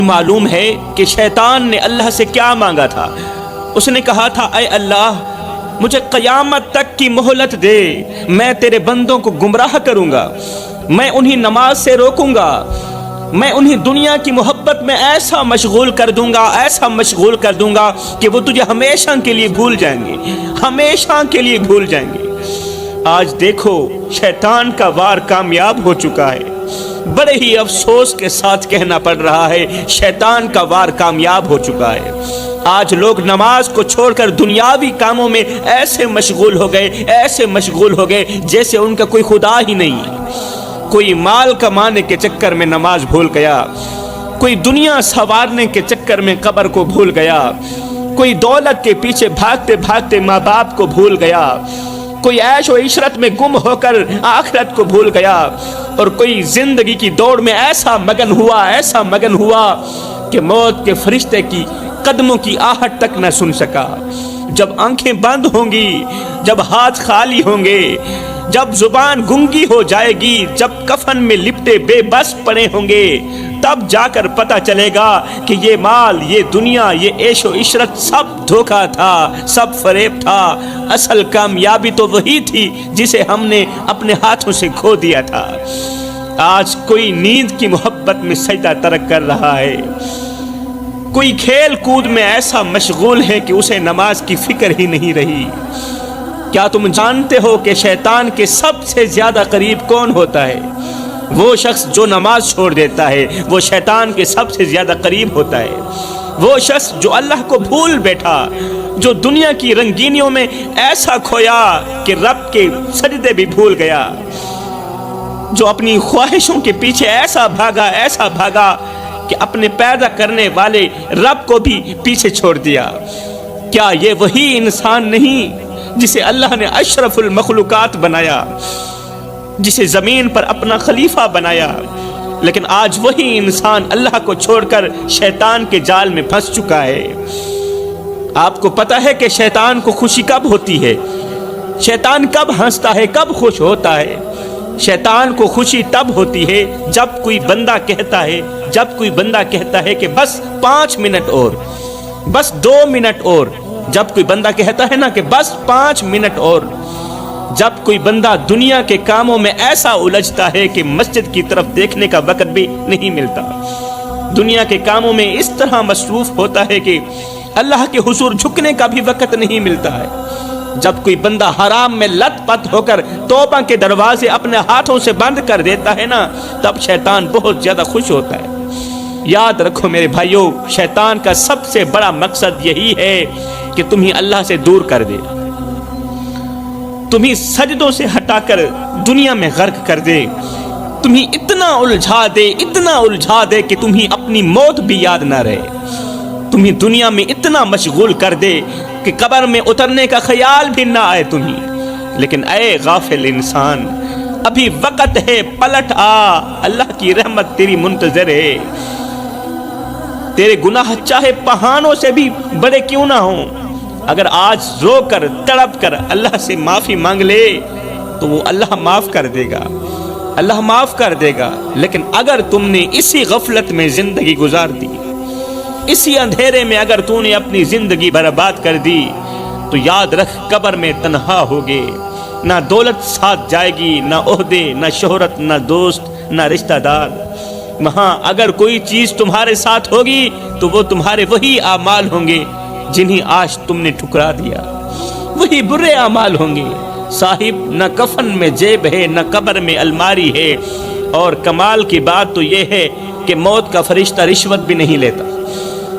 معلوم ہے کہ شیطان نے اللہ سے کیا مانگا تھا. اس نے کہا تھا اے اللہ مجھے قیامت تک کی مہلت دے، میں تیرے بندوں کو گمراہ کروں گا، میں انہیں نماز سے روکوں گا، میں انہیں دنیا کی محبت میں ایسا مشغول کر دوں گا، ایسا مشغول کر دوں گا کہ وہ تجھے ہمیشہ کے لیے بھول جائیں گے، ہمیشہ کے لیے بھول جائیں گے. آج دیکھو شیطان کا وار کامیاب ہو چکا ہے. بڑے ہی افسوس کے ساتھ کہنا پڑ رہا ہے شیطان کا وار کامیاب ہو چکا ہے. آج لوگ نماز کو چھوڑ کر دنیاوی کاموں میں ایسے مشغول ہو گئے، ایسے مشغول ہو گئے جیسے ان کا کوئی خدا ہی نہیں. کوئی مال کمانے کے چکر میں نماز بھول گیا، کوئی دنیا سنوارنے کے چکر میں قبر کو بھول گیا، کوئی دولت کے پیچھے بھاگتے بھاگتے ماں باپ کو بھول گیا، کوئی عیش و عشرت میں گم ہو کر آخرت کو بھول گیا، اور کوئی زندگی کی دوڑ میں ایسا مگن ہوا کہ موت کے فرشتے کی قدموں کی آہٹ تک نہ سن سکا. جب آنکھیں بند ہوں گی، جب ہاتھ خالی ہوں گے، جب زبان گنگی ہو جائے گی، جب کفن میں لپٹے بے بس پڑے ہوں گے، تب جا کر پتہ چلے گا کہ یہ مال، یہ دنیا، یہ عیش و عشرت سب دھوکہ تھا، سب فریب تھا. اصل کامیابی تو وہی تھی جسے ہم نے اپنے ہاتھوں سے کھو دیا تھا. آج کوئی نیند کی محبت میں سجدہ ترک کر رہا ہے، کوئی کھیل کود میں ایسا مشغول ہے کہ اسے نماز کی فکر ہی نہیں رہی. کیا تم جانتے ہو کہ شیطان کے سب سے زیادہ قریب کون ہوتا ہے؟ وہ شخص جو نماز چھوڑ دیتا ہے وہ شیطان کے سب سے زیادہ قریب ہوتا ہے. وہ شخص جو اللہ کو بھول بیٹھا، جو دنیا کی رنگینیوں میں ایسا کھویا کہ رب کے سجدے بھی بھول گیا، جو اپنی خواہشوں کے پیچھے ایسا بھاگا کہ اپنے پیدا کرنے والے رب کو بھی پیچھے چھوڑ دیا. کیا یہ وہی انسان نہیں جسے اللہ نے اشرف المخلوقات بنایا، جسے زمین پر اپنا خلیفہ بنایا؟ لیکن آج وہی انسان اللہ کو چھوڑ کر شیطان کے جال میں پھنس چکا ہے. آپ کو پتہ ہے کہ شیطان کو خوشی کب ہوتی ہے؟ شیطان کب ہنستا ہے، کب خوش ہوتا ہے؟ شیطان کو خوشی تب ہوتی ہے جب کوئی بندہ کہتا ہے کہ بس 5 منٹ اور، بس 2 منٹ اور. جب کوئی بندہ کہتا ہے نا کہ بس 5 منٹ اور. جب کوئی بندہ دنیا کے کاموں میں ایسا الجھتا ہے کہ مسجد کی طرف دیکھنے کا وقت بھی نہیں ملتا، دنیا کے کاموں میں اس طرح مصروف ہوتا ہے کہ اللہ کے حضور جھکنے کا بھی وقت نہیں ملتا ہے. جب کوئی بندہ حرام میں لت پت ہو کر توبہ کے دروازے اپنے ہاتھوں سے بند کر دیتا ہے نا، تب شیطان بہت زیادہ خوش ہوتا ہے. یاد رکھو میرے بھائیوں، شیطان کا سب سے بڑا مقصد یہی ہے کہ تمہیں اللہ سے دور کر دے، تمہیں سجدوں سے ہٹا کر دنیا میں غرق کر دے، تمہیں اتنا الجھا دے کہ تمہیں اپنی موت بھی یاد نہ رہے، تمہیں دنیا میں اتنا مشغول کر دے کہ قبر میں اترنے کا خیال بھی نہ آئے تمہیں. لیکن اے غافل انسان، ابھی وقت ہے، پلٹ آ، اللہ کی رحمت تیری منتظر ہے. تیرے گناہ چاہے پہاڑوں سے بھی بڑے کیوں نہ ہوں، اگر آج رو کر تڑپ کر اللہ سے معافی مانگ لے تو وہ اللہ معاف کر دے گا، اللہ معاف کر دے گا. لیکن اگر تم نے اسی غفلت میں زندگی گزار دی، اسی اندھیرے میں اگر تو نے اپنی زندگی برباد کر دی، تو یاد رکھ قبر میں تنہا ہوگے. نہ دولت ساتھ جائے گی، نہ عہدے، نہ شہرت، نہ دوست، نہ رشتہ دار. وہاں اگر کوئی چیز تمہارے ساتھ ہوگی تو وہ تمہارے وہی اعمال ہوں گے جنہیں آج تم نے ٹھکرا دیا، وہی برے اعمال ہوں گے. صاحب، نہ کفن میں جیب ہے، نہ قبر میں الماری ہے. اور کمال کی بات تو یہ ہے کہ موت کا فرشتہ رشوت بھی نہیں لیتا.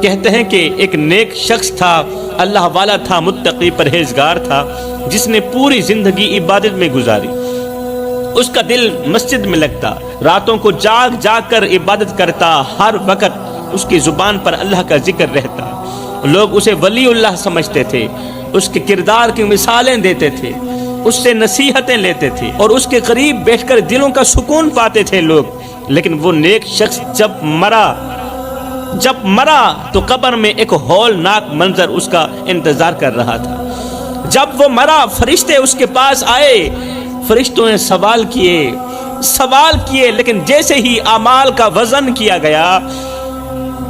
کہتے ہیں کہ ایک نیک شخص تھا، اللہ والا تھا، متقی پرہیزگار تھا، جس نے پوری زندگی عبادت میں گزاری. اس کا دل مسجد میں لگتا، راتوں کو جاگ کر عبادت کرتا، ہر وقت اس کی زبان پر اللہ کا ذکر رہتا. لوگ اسے ولی اللہ سمجھتے تھے، اس کے کردار کی مثالیں دیتے تھے، اس سے نصیحتیں لیتے تھے، اور اس کے قریب بیٹھ کر دلوں کا سکون پاتے تھے لوگ. لیکن وہ نیک شخص جب مرا تو قبر میں ایک ہولناک منظر اس کا انتظار کر رہا تھا. جب وہ مرا، فرشتے اس کے پاس آئے، فرشتوں نے سوال کیے، لیکن جیسے ہی اعمال کا وزن کیا گیا،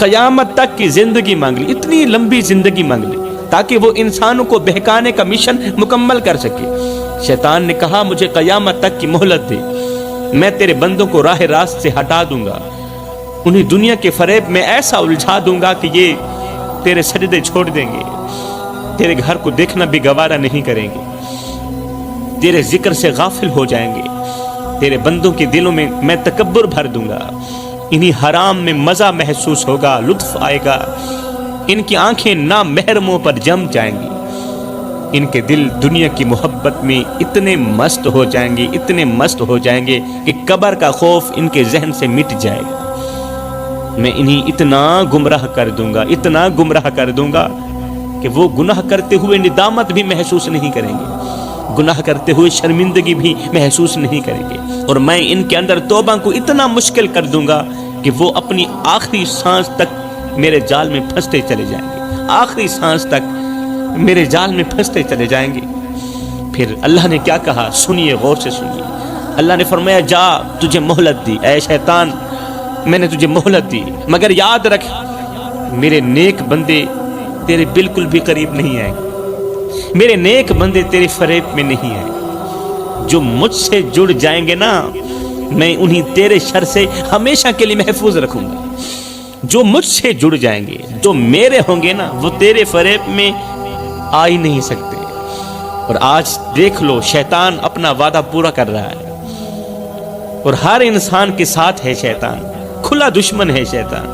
قیامت تک کی زندگی مانگ لی، اتنی لمبی زندگی مانگ لی تاکہ وہ انسانوں کو بہکانے کا مشن مکمل کر سکے۔ شیطان نے کہا مجھے قیامت تک کی مہلت دے، میں تیرے بندوں کو راہ راست سے ہٹا دوں گا، انہیں دنیا کے فریب میں ایسا الجھا دوں گا کہ یہ تیرے سجدے چھوڑ دیں گے، تیرے گھر کو دیکھنا بھی گوارا نہیں کریں گے، تیرے ذکر سے غافل ہو جائیں گے، تیرے بندوں کے دلوں میں میں تکبر بھر دوں گا، انہی حرام میں مزہ محسوس ہوگا، لطف آئے گا، ان کی آنکھیں نامحرموں پر جم جائیں گی، ان کے دل دنیا کی محبت میں اتنے مست ہو جائیں گے، اتنے مست ہو جائیں گے کہ قبر کا خوف ان کے ذہن سے مٹ جائے گا۔ میں انہیں اتنا گمراہ کر دوں گا، اتنا گمراہ کر دوں گا کہ وہ گناہ کرتے ہوئے ندامت بھی محسوس نہیں کریں گے، گناہ کرتے ہوئے شرمندگی بھی محسوس نہیں کریں گے، اور میں ان کے اندر توبہ کو اتنا مشکل کر دوں گا کہ وہ اپنی آخری سانس تک میرے جال میں پھنستے چلے جائیں گے، آخری سانس تک میرے جال میں پھنستے چلے جائیں گے۔ پھر اللہ نے کیا کہا، سنیے، غور سے سنیے۔ اللہ نے فرمایا جا، تجھے مہلت دی، اے شیطان میں نے تجھے مہلت دی، مگر یاد رکھ میرے نیک بندے تیرے بالکل بھی قریب نہیں آئیں گے، میرے نیک بندے تیرے فریب میں نہیں آئیں گے، جو مجھ سے جڑ جائیں گے نا میں انہیں تیرے شر سے ہمیشہ کے لیے محفوظ رکھوں گا، جو مجھ سے جڑ جائیں گے، جو میرے ہوں گے نا وہ تیرے فریب میں آ ہی نہیں سکتے۔ اور آج دیکھ لو شیطان اپنا وعدہ پورا کر رہا ہے، اور ہر انسان کے ساتھ ہے شیطان، کھلا دشمن ہے شیطان،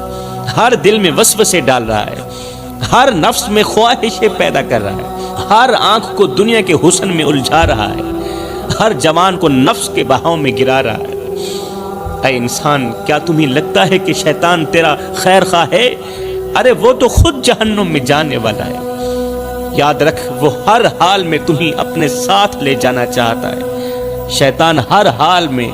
ہر دل میں وسوسے ڈال رہا ہے، ہر نفس میں خواہشیں پیدا کر رہا ہے، ہر آنکھ کو دنیا کے حسن میں الجھا رہا ہے، ہر جوان کو نفس کے بہاؤ میں گرا رہا ہے۔ اے انسان، کیا تمہیں لگتا ہے کہ شیطان تیرا خیر خواہ ہے؟ ارے وہ تو خود جہنم میں جانے والا ہے۔ یاد رکھ وہ ہر حال میں تمہیں اپنے ساتھ لے جانا چاہتا ہے، شیطان ہر حال میں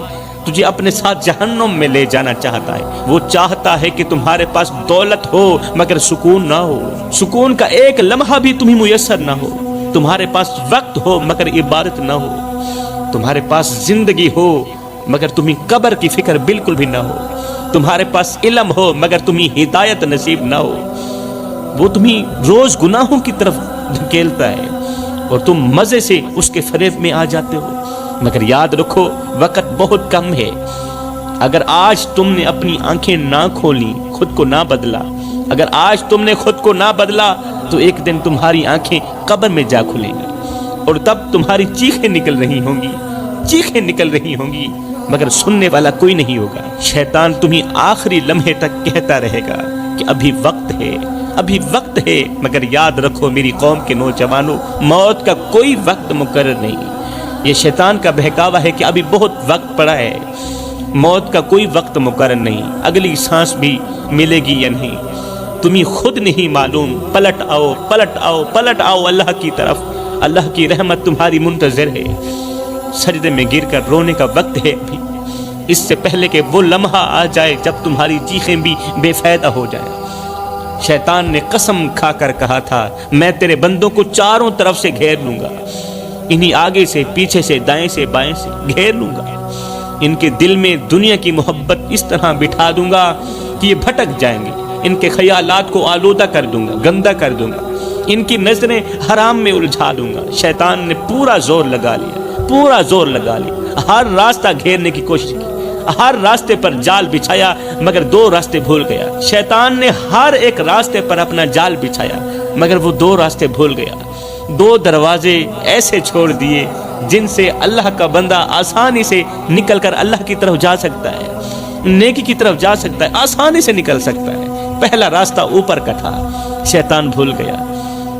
تجھے اپنے ساتھ جہنم میں لے جانا چاہتا ہے۔ وہ چاہتا ہے کہ تمہارے پاس دولت ہو مگر سکون نہ ہو، سکون کا ایک لمحہ بھی تمہیں میسر نہ ہو، تمہارے پاس وقت ہو مگر عبادت نہ ہو، تمہارے پاس زندگی ہو مگر تمہیں قبر کی فکر بالکل بھی نہ ہو، تمہارے پاس علم ہو مگر تمہیں ہدایت نصیب نہ ہو۔ وہ تمہیں روز گناہوں کی طرف دھکیلتا ہے اور تم مزے سے اس کے فریب میں آ جاتے ہو، مگر یاد رکھو وقت بہت کم ہے۔ اگر آج تم نے اپنی آنکھیں نہ کھولی، خود کو نہ بدلا، اگر آج تم نے خود کو نہ بدلا تو ایک دن تمہاری آنکھیں قبر میں جا کھلیں گی، اور تب تمہاری چیخیں نکل رہی ہوں گی، چیخیں نکل رہی ہوں گی، مگر سننے والا کوئی نہیں ہوگا۔ شیطان تمہیں آخری لمحے تک کہتا رہے گا کہ ابھی وقت ہے، ابھی وقت ہے، مگر یاد رکھو میری قوم کے نوجوانوں، موت کا کوئی وقت مقرر نہیں۔ یہ شیطان کا بہکاوا ہے کہ ابھی بہت وقت پڑا ہے، موت کا کوئی وقت مقرر نہیں، اگلی سانس بھی ملے گی یا نہیں تمہیں خود نہیں معلوم۔ پلٹ آؤ، پلٹ آؤ، پلٹ آؤ اللہ کی طرف، اللہ کی رحمت تمہاری منتظر ہے۔ سجدے میں گر کر رونے کا وقت ہے ابھی، اس سے پہلے کہ وہ لمحہ آ جائے جب تمہاری چیخیں بھی بے فائدہ ہو جائیں۔ شیطان نے قسم کھا کر کہا تھا میں تیرے بندوں کو چاروں طرف سے گھیر لوں گا، انہیں آگے سے، پیچھے سے، دائیں سے، بائیں سے گھیر لوں گا، ان کے دل میں دنیا کی محبت اس طرح بٹھا دوں گا کہ یہ بھٹک جائیں گے، ان کے خیالات کو آلودہ کر دوں گا، گندا کر دوں گا، ان کی نظریں حرام میں الجھا دوں گا۔ شیطان نے پورا زور لگا لیا، پورا زور لگا لیا، ہر راستہ گھیرنے کی کوشش کی، ہر راستے پر جال بچھایا مگر دو راستے بھول گیا۔ شیطان نے ہر ایک راستے پر اپنا جال بچھایا مگر وہ دو راستے بھول گیا، دو دروازے ایسے چھوڑ دیے جن سے اللہ کا بندہ آسانی سے نکل کر اللہ کی طرف جا سکتا ہے، نیکی کی طرف جا سکتا ہے، آسانی سے نکل سکتا ہے۔ پہلا راستہ اوپر کا تھا، شیطان بھول گیا،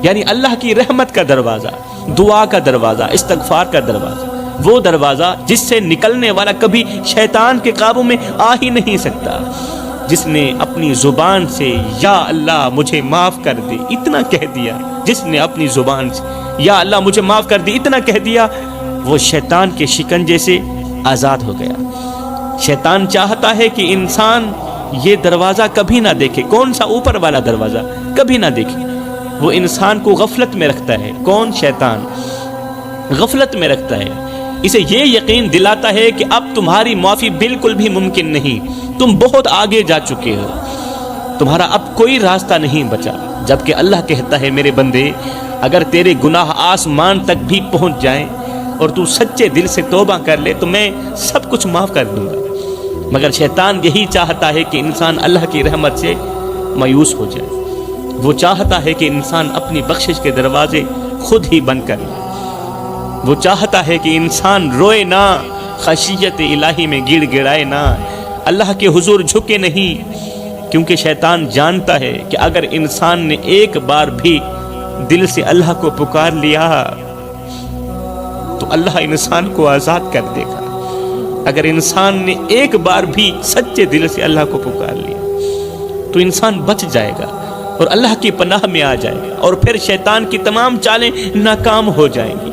یعنی اللہ کی رحمت کا دروازہ، دعا کا دروازہ، استغفار کا دروازہ، وہ دروازہ جس سے نکلنے والا کبھی شیطان کے قابو میں آ ہی نہیں سکتا۔ جس نے اپنی زبان سے یا اللہ مجھے معاف کر دے اتنا کہہ دیا، جس نے اپنی زبان سے یا اللہ مجھے معاف کر دے اتنا کہہ دیا، وہ شیطان کے شکنجے سے آزاد ہو گیا۔ شیطان چاہتا ہے کہ انسان یہ دروازہ کبھی نہ دیکھے، کون سا؟ اوپر والا دروازہ کبھی نہ دیکھے۔ وہ انسان کو غفلت میں رکھتا ہے۔ کون؟ شیطان غفلت میں رکھتا ہے، اسے یہ یقین دلاتا ہے کہ اب تمہاری معافی بالکل بھی ممکن نہیں، تم بہت آگے جا چکے ہو، تمہارا اب کوئی راستہ نہیں بچا، جبکہ اللہ کہتا ہے میرے بندے اگر تیرے گناہ آسمان تک بھی پہنچ جائیں اور تو سچے دل سے توبہ کر لے تو میں سب کچھ معاف کر دوں گا، مگر شیطان یہی چاہتا ہے کہ انسان اللہ کی رحمت سے مایوس ہو جائے۔ وہ چاہتا ہے کہ انسان اپنی بخشش کے دروازے خود ہی بند کر لے، وہ چاہتا ہے کہ انسان روئے نہ، خشیت الہی میں گڑ گڑائے نہ، اللہ کے حضور جھکے نہیں، کیونکہ شیطان جانتا ہے کہ اگر انسان نے ایک بار بھی دل سے اللہ کو پکار لیا تو اللہ انسان کو آزاد کر دے گا۔ اگر انسان نے ایک بار بھی سچے دل سے اللہ کو پکار لیا تو انسان بچ جائے گا اور اللہ کی پناہ میں آ جائے گا، اور پھر شیطان کی تمام چالیں ناکام ہو جائیں گی۔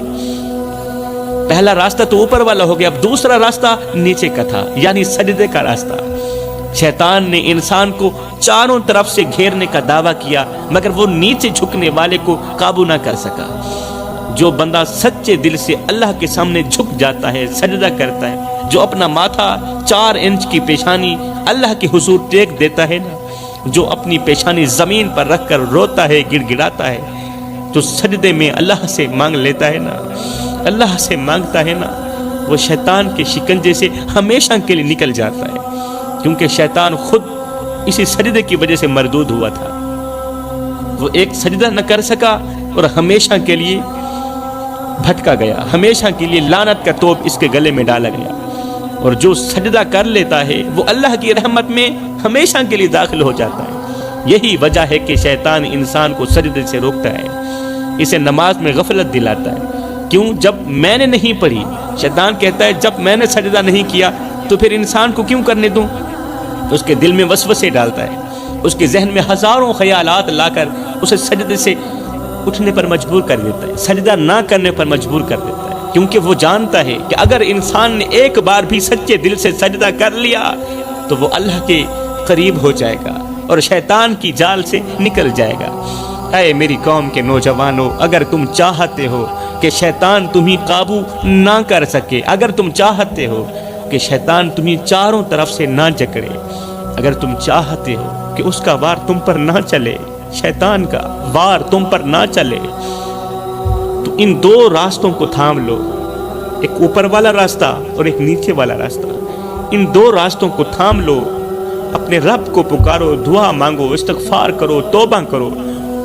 پہلا راستہ تو اوپر والا ہو گیا، اب دوسرا راستہ نیچے کا تھا، یعنی سجدے کا راستہ۔ شیطان نے انسان کو چاروں طرف سے گھیرنے کا دعویٰ کیا، مگر وہ نیچے جھکنے والے کو قابو نہ کر سکا۔ جو بندہ سچے دل سے اللہ کے سامنے جھک جاتا ہے، سجدہ کرتا ہے، جو اپنا ماتھا 4 انچ کی پیشانی اللہ کے حضور ٹیک دیتا ہے نا، جو اپنی پیشانی زمین پر رکھ کر روتا ہے، گڑ گڑاتا ہے، جو سجدے میں اللہ سے مانگ لیتا ہے نا، اللہ سے مانگتا ہے نا، وہ شیطان کے شکنجے سے ہمیشہ کے لیے نکل جاتا ہے، کیونکہ شیطان خود اسی سجدے کی وجہ سے مردود ہوا تھا۔ وہ ایک سجدہ نہ کر سکا اور ہمیشہ کے لیے بھٹکا گیا، ہمیشہ کے لیے لعنت کا توپ اس کے گلے میں ڈالا گیا۔ اور جو سجدہ کر لیتا ہے وہ اللہ کی رحمت میں ہمیشہ کے لیے داخل ہو جاتا ہے۔ یہی وجہ ہے کہ شیطان انسان کو سجدے سے روکتا ہے، اسے نماز میں غفلت دلاتا ہے۔ کیوں؟ جب میں نے نہیں پڑھی، شیطان کہتا ہے جب میں نے سجدہ نہیں کیا تو پھر انسان کو کیوں کرنے دوں؟ اس کے دل میں وسوسے ڈالتا ہے، اس کے ذہن میں ہزاروں خیالات لا کر اسے سجدے سے اٹھنے پر مجبور کر دیتا ہے، سجدہ نہ کرنے پر مجبور کر دیتا ہے، کیونکہ وہ جانتا ہے کہ اگر انسان نے ایک بار بھی سچے دل سے سجدہ کر لیا تو وہ اللہ کے قریب ہو جائے گا اور شیطان کی جال سے نکل جائے گا۔ اے میری قوم کے نوجوانوں، اگر تم چاہتے ہو کہ شیطان تمہیں قابو نہ کر سکے، اگر تم چاہتے ہو کہ شیطان تمہیں چاروں طرف سے نہ جکڑے، اگر تم چاہتے ہو کہ اس کا وار تم پر نہ چلے، شیطان کا وار تم پر نہ چلے، تو ان 2 راستوں کو تھام لو، ایک اوپر والا راستہ اور ایک نیچے والا راستہ۔ ان 2 راستوں کو تھام لو، اپنے رب کو پکارو، دعا مانگو، استغفار کرو، توبہ کرو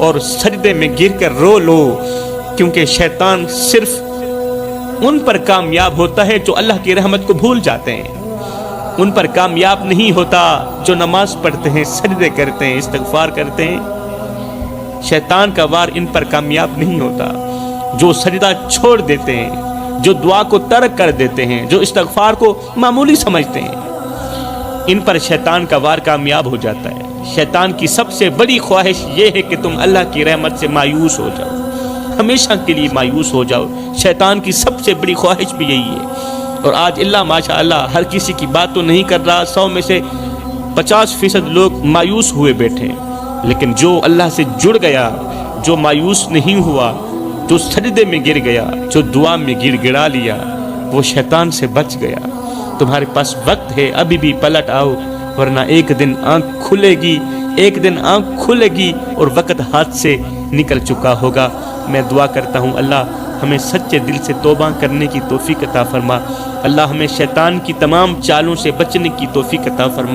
اور سجدے میں گر کر رو لو، کیونکہ شیطان صرف ان پر کامیاب ہوتا ہے جو اللہ کی رحمت کو بھول جاتے ہیں، ان پر کامیاب نہیں ہوتا جو نماز پڑھتے ہیں، سجدے کرتے ہیں، استغفار کرتے ہیں۔ شیطان کا وار ان پر کامیاب نہیں ہوتا، جو سجدہ چھوڑ دیتے ہیں، جو دعا کو ترک کر دیتے ہیں، جو استغفار کو معمولی سمجھتے ہیں، ان پر شیطان کا وار کامیاب ہو جاتا ہے۔ شیطان کی سب سے بڑی خواہش یہ ہے کہ تم اللہ کی رحمت سے مایوس ہو جاؤ، ہمیشہ کے لیے مایوس ہو جاؤ۔ شیطان کی سب سے بڑی خواہش بھی یہی ہے، اور آج اللہ ماشاءاللہ ہر کسی کی بات تو نہیں کر رہا، 100 میں سے 50% لوگ مایوس ہوئے بیٹھے، لیکن جو اللہ سے جڑ گیا، جو مایوس نہیں ہوا، جو سجدے میں گر گیا، جو دعا میں گڑ گڑا لیا، وہ شیطان سے بچ گیا۔ تمہارے پاس وقت ہے، ابھی بھی پلٹ آؤ، ورنہ ایک دن آنکھ کھلے گی، ایک دن آنکھ کھلے گی اور وقت ہاتھ سے نکل چکا ہوگا۔ میں دعا کرتا ہوں اللہ ہمیں سچے دل سے توبہ کرنے کی توفیق عطا فرما، اللہ ہمیں شیطان کی تمام چالوں سے بچنے کی توفیق عطا فرما۔